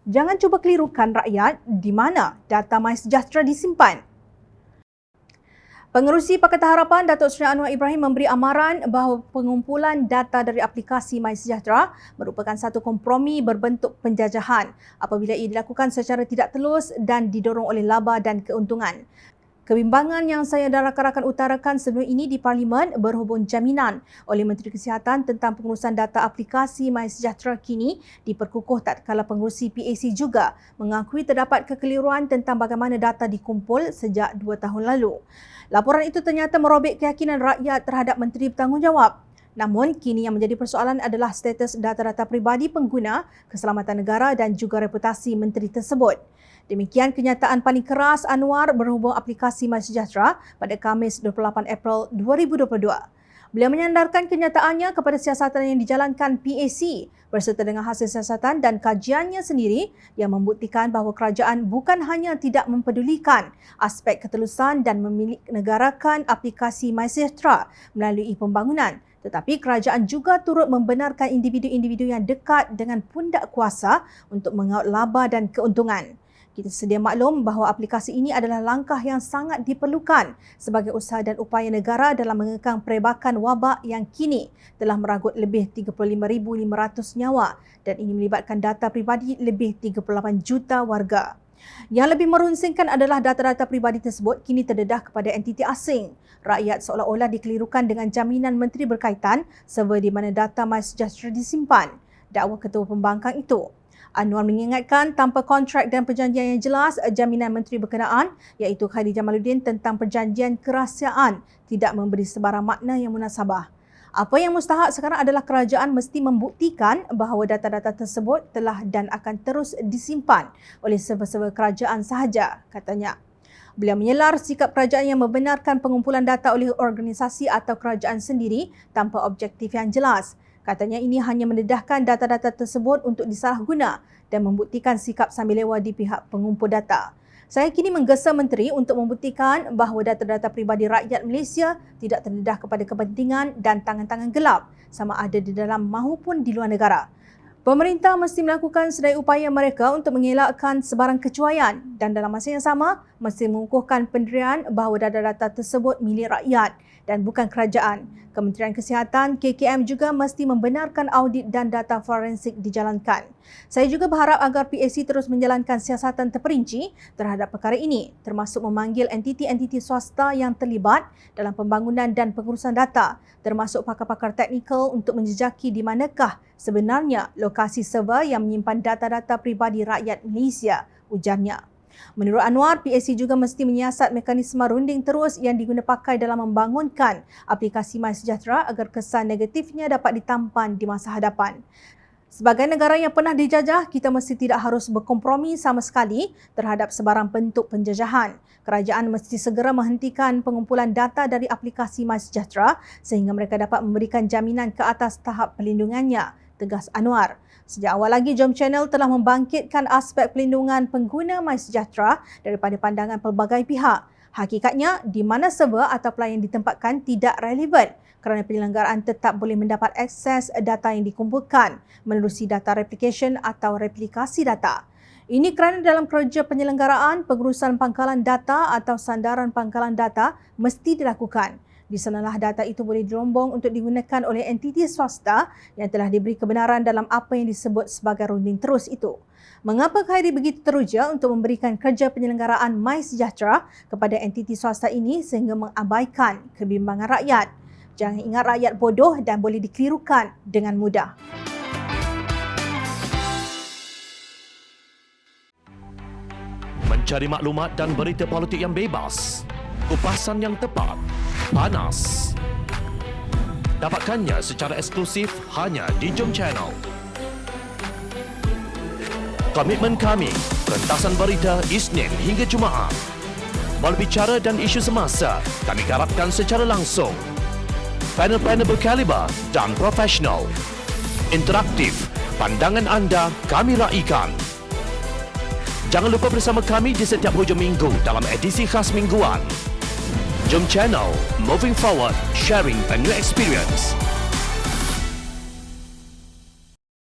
Jangan cuba kelirukan rakyat di mana data MySejahtera disimpan. Pengerusi Pakatan Harapan Datuk Seri Anwar Ibrahim memberi amaran bahawa pengumpulan data dari aplikasi MySejahtera merupakan satu kompromi berbentuk penjajahan apabila ia dilakukan secara tidak telus dan didorong oleh laba dan keuntungan. Kebimbangan yang saya dan rakan-rakan utarakan sebelum ini di Parlimen berhubung jaminan oleh Menteri Kesihatan tentang pengurusan data aplikasi MySejahtera kini diperkukuh tatkala pengerusi PAC juga mengakui terdapat kekeliruan tentang bagaimana data dikumpul sejak 2 tahun lalu. Laporan itu ternyata merobek keyakinan rakyat terhadap menteri bertanggungjawab. Namun, kini yang menjadi persoalan adalah status data-data peribadi pengguna, keselamatan negara dan juga reputasi menteri tersebut. Demikian kenyataan paling keras Anwar berhubung aplikasi MySejahtera pada Khamis 28 April 2022. Beliau menyandarkan kenyataannya kepada siasatan yang dijalankan PAC berserta dengan hasil siasatan dan kajiannya sendiri yang membuktikan bahawa kerajaan bukan hanya tidak mempedulikan aspek ketelusan dan memilik negarakan aplikasi MySejahtera melalui pembangunan, tetapi kerajaan juga turut membenarkan individu-individu yang dekat dengan pundak kuasa untuk mengaut laba dan keuntungan. Kita sedia maklum bahawa aplikasi ini adalah langkah yang sangat diperlukan sebagai usaha dan upaya negara dalam mengekang perebakan wabak yang kini telah meragut lebih 35,500 nyawa dan ini melibatkan data peribadi lebih 38 juta warga. Yang lebih merunsingkan adalah data-data peribadi tersebut kini terdedah kepada entiti asing. Rakyat seolah-olah dikelirukan dengan jaminan menteri berkaitan server di mana data MySejahtera disimpan, dakwa ketua pembangkang itu. Anwar mengingatkan tanpa kontrak dan perjanjian yang jelas, jaminan menteri berkenaan iaitu Khairy Jamaluddin tentang perjanjian kerahsiaan tidak memberi sebarang makna yang munasabah. Apa yang mustahak sekarang adalah kerajaan mesti membuktikan bahawa data-data tersebut telah dan akan terus disimpan oleh server-server kerajaan sahaja, katanya. Beliau menyelar sikap kerajaan yang membenarkan pengumpulan data oleh organisasi atau kerajaan sendiri tanpa objektif yang jelas. Katanya ini hanya mendedahkan data-data tersebut untuk disalahguna dan membuktikan sikap sambil lewa di pihak pengumpul data. Saya kini menggesa menteri untuk membuktikan bahawa data-data peribadi rakyat Malaysia tidak terdedah kepada kepentingan dan tangan-tangan gelap sama ada di dalam maupun di luar negara. Pemerintah mesti melakukan sedaya upaya mereka untuk mengelakkan sebarang kecuaian dan dalam masa yang sama mesti mengukuhkan pendirian bahawa data-data tersebut milik rakyat dan bukan kerajaan. Kementerian Kesihatan KKM juga mesti membenarkan audit dan data forensik dijalankan. Saya juga berharap agar PAC terus menjalankan siasatan terperinci terhadap perkara ini termasuk memanggil entiti-entiti swasta yang terlibat dalam pembangunan dan pengurusan data termasuk pakar-pakar teknikal untuk menjejaki di manakah sebenarnya lokasi server yang menyimpan data-data peribadi rakyat Malaysia, ujarnya. Menurut Anwar, PAC juga mesti menyiasat mekanisme runding terus yang diguna pakai dalam membangunkan aplikasi MySejahtera agar kesan negatifnya dapat ditampan di masa hadapan. Sebagai negara yang pernah dijajah, kita mesti tidak harus berkompromi sama sekali terhadap sebarang bentuk penjajahan. Kerajaan mesti segera menghentikan pengumpulan data dari aplikasi MySejahtera sehingga mereka dapat memberikan jaminan ke atas tahap pelindungannya, tegas Anwar. Sejak awal lagi, Jom Channel telah membangkitkan aspek pelindungan pengguna MySejahtera daripada pandangan pelbagai pihak. Hakikatnya, di mana server atau pelayan ditempatkan tidak relevan kerana penyelenggaraan tetap boleh mendapat akses data yang dikumpulkan menerusi data replication atau replikasi data. Ini kerana dalam kerja penyelenggaraan, pengurusan pangkalan data atau sandaran pangkalan data mesti dilakukan. Di sanalah data itu boleh dirombong untuk digunakan oleh entiti swasta yang telah diberi kebenaran dalam apa yang disebut sebagai runding terus itu. Mengapa Khairy begitu teruja untuk memberikan kerja penyelenggaraan MySejahtera kepada entiti swasta ini sehingga mengabaikan kebimbangan rakyat? Jangan ingat rakyat bodoh dan boleh dikelirukan dengan mudah. Mencari maklumat dan berita politik yang bebas, kupasan yang tepat, panas. Dapatkannya secara eksklusif hanya di Jom Channel. Komitmen kami, rentasan berita Isnin hingga Jumaat. Berbicara dan isu semasa, kami garapkan secara langsung. Panel-panel berkaliber dan profesional. Interaktif, pandangan anda kami raikan. Jangan lupa bersama kami di setiap hujung minggu dalam edisi khas mingguan. Jom Channel, moving forward, sharing a new experience.